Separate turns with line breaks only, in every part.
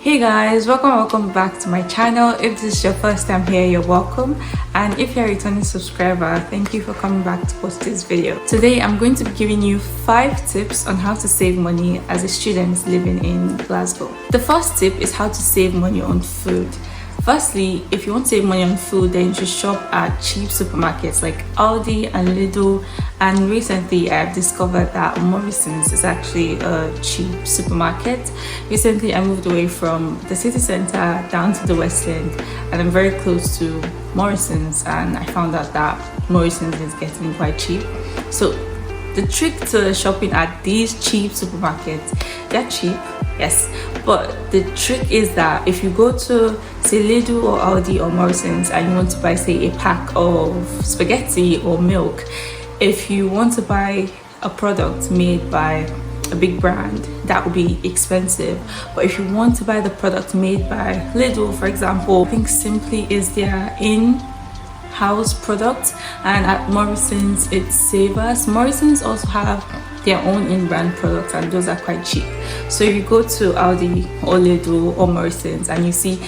Hey guys, welcome back to my channel. If this is your first time here, you're welcome, and if you're a returning subscriber, thank you for coming back to watch this video. Today I'm going to be giving you 5 tips on how to save money as a student living in Glasgow. The first tip is how to save money on food. Firstly, if you want to save money on food, then you should shop at cheap supermarkets like Aldi and Lidl. And recently I've discovered that Morrison's is actually a cheap supermarket. Recently I moved away from the city center down to the West End, and I'm very close to Morrison's, and I found out that Morrison's is getting quite cheap. So the trick to shopping at these cheap supermarkets, they're cheap, yes, but the trick is that if you go to say Lidl or Aldi or Morrison's and you want to buy say a pack of spaghetti or milk, if you want to buy a product made by a big brand, that would be expensive. But if you want to buy the product made by Lidl, for example, I think Simply is their in-house product, and at Morrison's it's Savers. Morrison's also have their own in-brand products, and those are quite cheap. So if you go to Aldi or Lidl or Morrison's and you see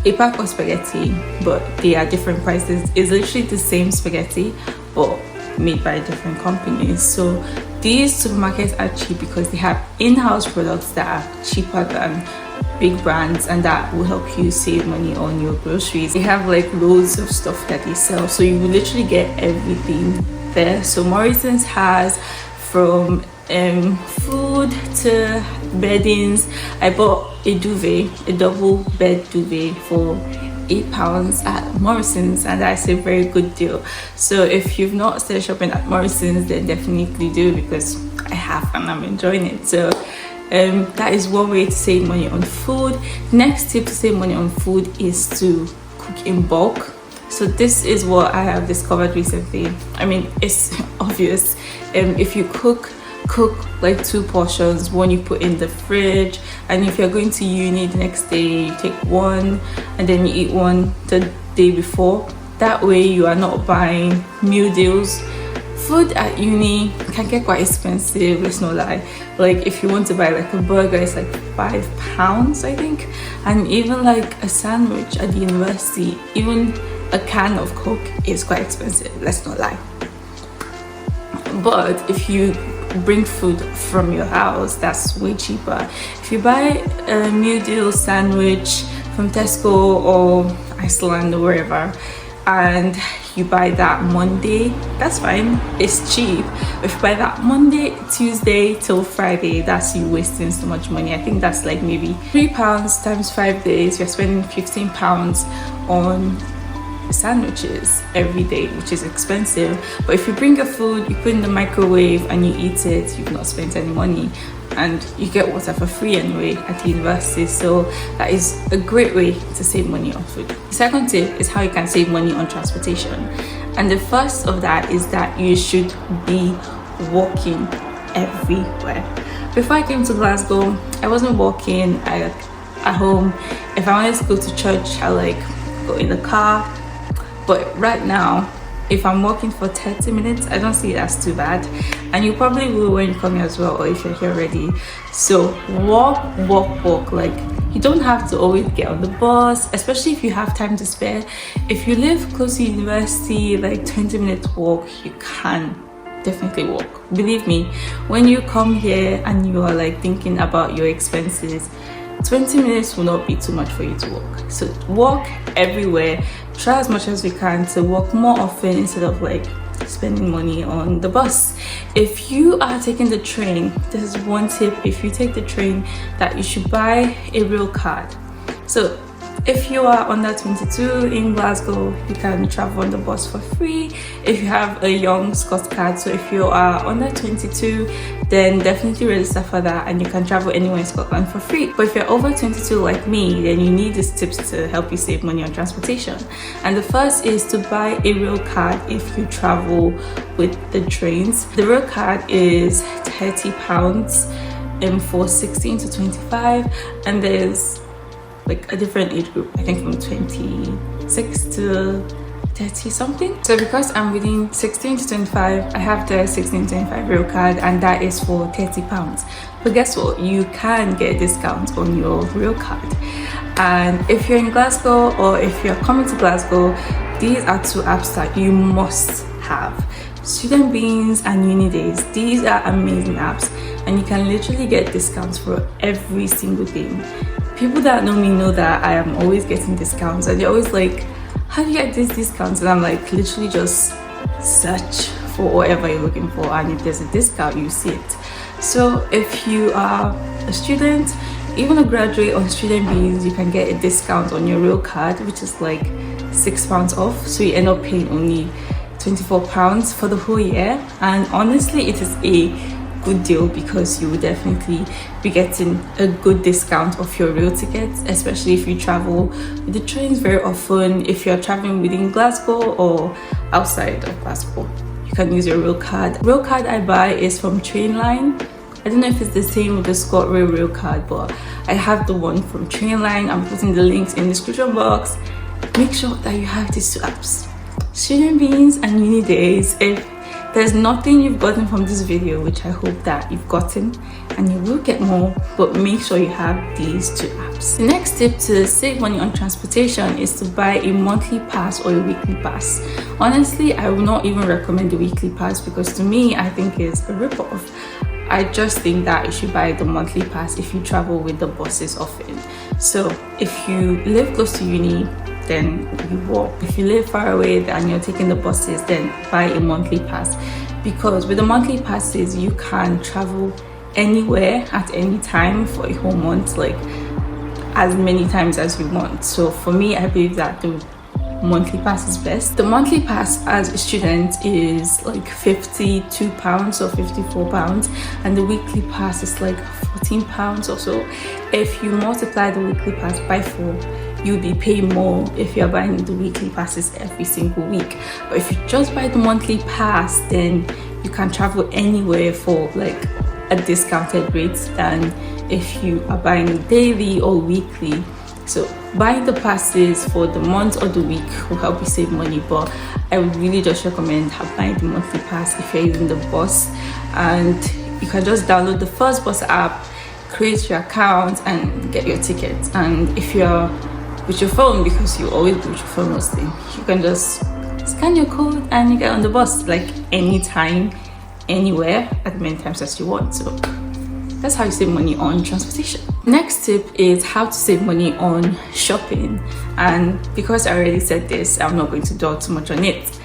a pack of spaghetti but they are different prices, it's literally the same spaghetti but made by different companies. So these supermarkets are cheap because they have in-house products that are cheaper than big brands, and that will help you save money on your groceries. They have like loads of stuff that they sell, so you will literally get everything there. So Morrison's has from food to beddings. I bought a duvet, a double bed duvet for £8 at Morrison's, and that's a very good deal. So if you've not started shopping at Morrison's, then definitely do, because I have and I'm enjoying it. So that is one way to save money on food. Next tip to save money on food is to cook in bulk. So this is what I have discovered recently. I mean, it's obvious. If you cook like 2 portions, one you put in the fridge, and if you're going to uni the next day, you take one and then you eat one the day before. That way you are not buying meal deals. Food at uni can get quite expensive, let's not lie. Like if you want to buy like a burger, it's like £5 I think, and even like a sandwich at the university, even a can of Coke is quite expensive, let's not lie. But if you bring food from your house, that's way cheaper. If you buy a meal deal sandwich from Tesco or Iceland or wherever, and you buy that Monday, that's fine, it's cheap. If you buy that Monday, Tuesday till Friday, that's you wasting so much money. I think that's like maybe £3 times 5 days, you're spending £15 on sandwiches every day, which is expensive. But if you bring your food, you put in the microwave and you eat it, you've not spent any money, and you get water for free anyway at the university. So that is a great way to save money on food. The second tip is how you can save money on transportation, and the first of that is that you should be walking everywhere. Before I came to Glasgow, I wasn't walking at home. If I wanted to go to church, I like go in the car. But right now, if I'm walking for 30 minutes, I don't see it as too bad. And you probably will when you come here as well, or if you're here already. So walk. Like, you don't have to always get on the bus, especially if you have time to spare. If you live close to university, like 20-minute walk, you can definitely walk. Believe me, when you come here and you are like thinking about your expenses, 20 minutes will not be too much for you to walk. So walk everywhere. Try as much as we can to walk more often instead of like spending money on the bus. If you are taking the train, this is one tip. If you take the train, that you should buy a real card. So if you are under 22 in Glasgow, you can travel on the bus for free if you have a young Scot card. So if you are under 22, then definitely register for that and you can travel anywhere in Scotland for free. But if you're over 22 like me, then you need these tips to help you save money on transportation. And the first is to buy a real card if you travel with the trains. The real card is £30 for 16 to 25, and there's like a different age group, I think from 26 to 30 something. So because I'm within 16 to 25, I have the 16 to 25 real card, and that is for £30. But guess what? You can get a discount on your real card. And if you're in Glasgow or if you're coming to Glasgow, these are two apps that you must have. Student Beans and Uni Days. These are amazing apps, and you can literally get discounts for every single thing. People that know me know that I am always getting discounts, and they're always like, how do you get these discounts? And I'm like, literally just search for whatever you're looking for, and if there's a discount, you see it. So if you are a student, even a graduate on Student Beans, you can get a discount on your real card, which is like £6 off. So you end up paying only £24 for the whole year. And honestly, it is a good deal because you will definitely be getting a good discount off your real tickets, especially if you travel with the trains very often. If you're traveling within Glasgow or outside of Glasgow, you can use your real card. Real card I buy is from Trainline. I don't know if it's the same with the ScotRail real card, but I have the one from Trainline. I'm putting the links in the description box. Make sure that you have these two apps, Student Beans and Uni Days. If there's nothing you've gotten from this video, which I hope that you've gotten, and you will get more, but make sure you have these two apps. The next tip to save money on transportation is to buy a monthly pass or a weekly pass. Honestly, I would not even recommend the weekly pass because to me, I think it's a rip-off. I just think that you should buy the monthly pass if you travel with the buses often. So if you live close to uni, then you walk. If you live far away and you're taking the buses, then buy a monthly pass, because with the monthly passes you can travel anywhere at any time for a whole month, like as many times as you want. So for me, I believe that the monthly pass is best. The monthly pass as a student is like £52 or £54, and the weekly pass is like £14 or so. If you multiply the weekly pass by 4, you'll be paying more if you're buying the weekly passes every single week. But if you just buy the monthly pass, then you can travel anywhere for like a discounted rate than if you are buying daily or weekly. So buying the passes for the month or the week will help you save money, but I would really just recommend buying the monthly pass if you're using the bus. And you can just download the First Bus app, create your account and get your tickets. And if you're with your phone, because you always do with your phone mostly, you can just scan your code and you get on the bus like anytime, anywhere, as many times as you want. So that's how you save money on transportation. Next tip is how to save money on shopping. And because I already said this, I'm not going to dwell too much on it.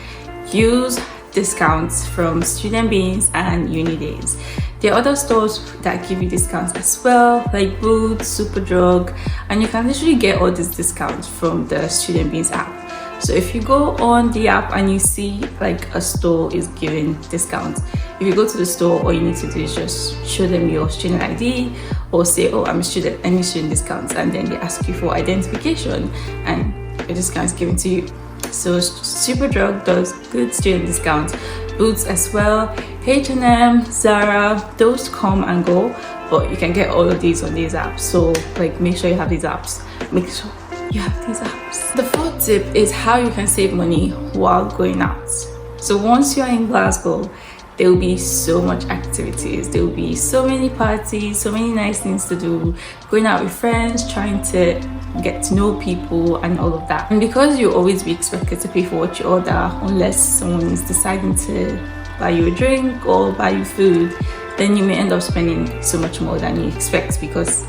Use discounts from Student Beans and Uni Days. There are other stores that give you discounts as well, like Boots, Superdrug, and you can literally get all these discounts from the Student Beans app. So if you go on the app and you see like a store is giving discounts, if you go to the store, all you need to do is just show them your student ID or say, oh, I'm a student, I need student discounts, and then they ask you for identification and your discount is given to you. So Superdrug does good student discounts, Boots as well, H&M, Zara, those come and go, but you can get all of these on these apps. So like make sure you have these apps, make sure you have these apps. The fourth tip is how you can save money while going out. So once you're in Glasgow, there will be so much activities, there will be so many parties, so many nice things to do, going out with friends, trying to get to know people and all of that. And because you'll always be expected to pay for what you order unless someone is deciding to buy you a drink or buy you food, then you may end up spending so much more than you expect, because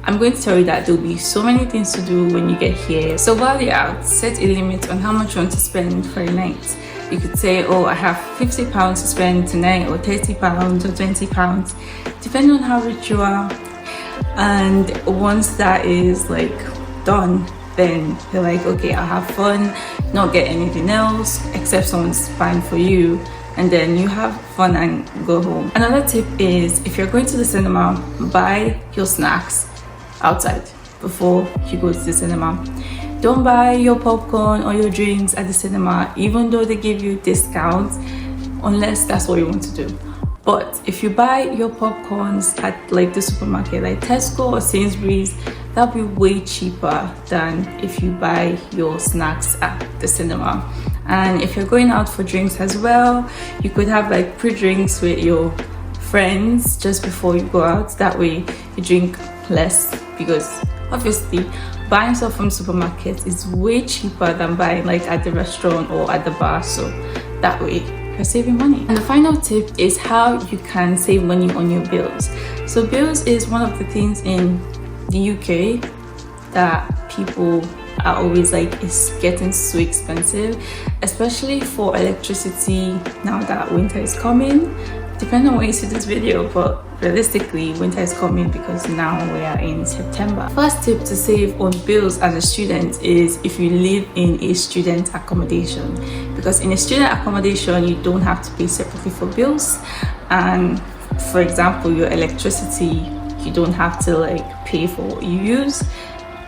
I'm going to tell you that there'll be so many things to do when you get here. So while you're out, set a limit on how much you want to spend for a night. You could say, oh, I have £50 to spend tonight, or £30 or £20, depending on how rich you are. And once that is like done, then you're like, okay, I'll have fun, not get anything else except someone's buying for you, and then you have fun and go home. Another tip is, if you're going to the cinema, buy your snacks outside before you go to the cinema. Don't buy your popcorn or your drinks at the cinema, even though they give you discounts, unless that's what you want to do. But if you buy your popcorns at like the supermarket, like Tesco or Sainsbury's, that'll be way cheaper than if you buy your snacks at the cinema. And if you're going out for drinks as well, you could have like pre-drinks with your friends just before you go out. That way you drink less, because obviously buying stuff from supermarkets is way cheaper than buying like at the restaurant or at the bar, so that way you're saving money. And the final tip is how you can save money on your bills. So bills is one of the things in the UK that people are always like, it's getting so expensive, especially for electricity now that winter is coming. Depending on when you see this video, but realistically winter is coming because now we are in September. First tip to save on bills as a student is if you live in a student accommodation, because in a student accommodation you don't have to pay separately for bills. And for example, your electricity, you don't have to like pay for what you use.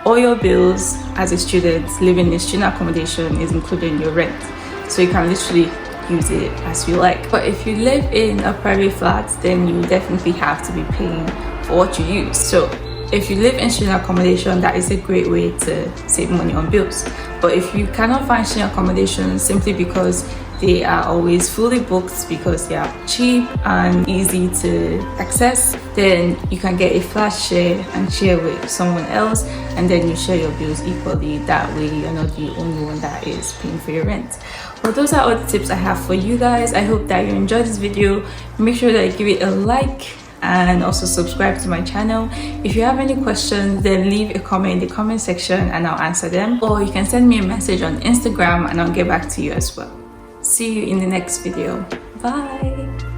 All your bills as a student living in a student accommodation is included in your rent, so you can literally use it as you like. But if you live in a private flat, then you definitely have to be paying for what you use. So if you live in student accommodation, that is a great way to save money on bills. But if you cannot find student accommodation simply because they are always fully booked because they are cheap and easy to access, then you can get a flat share and share with someone else, and then you share your bills equally. That way you're not the only one that is paying for your rent. Well, those are all the tips I have for you guys. I hope that you enjoyed this video. Make sure that you give it a like and also subscribe to my channel. If you have any questions, then leave a comment in the comment section and I'll answer them, or you can send me a message on Instagram and I'll get back to you as well. See you in the next video. Bye.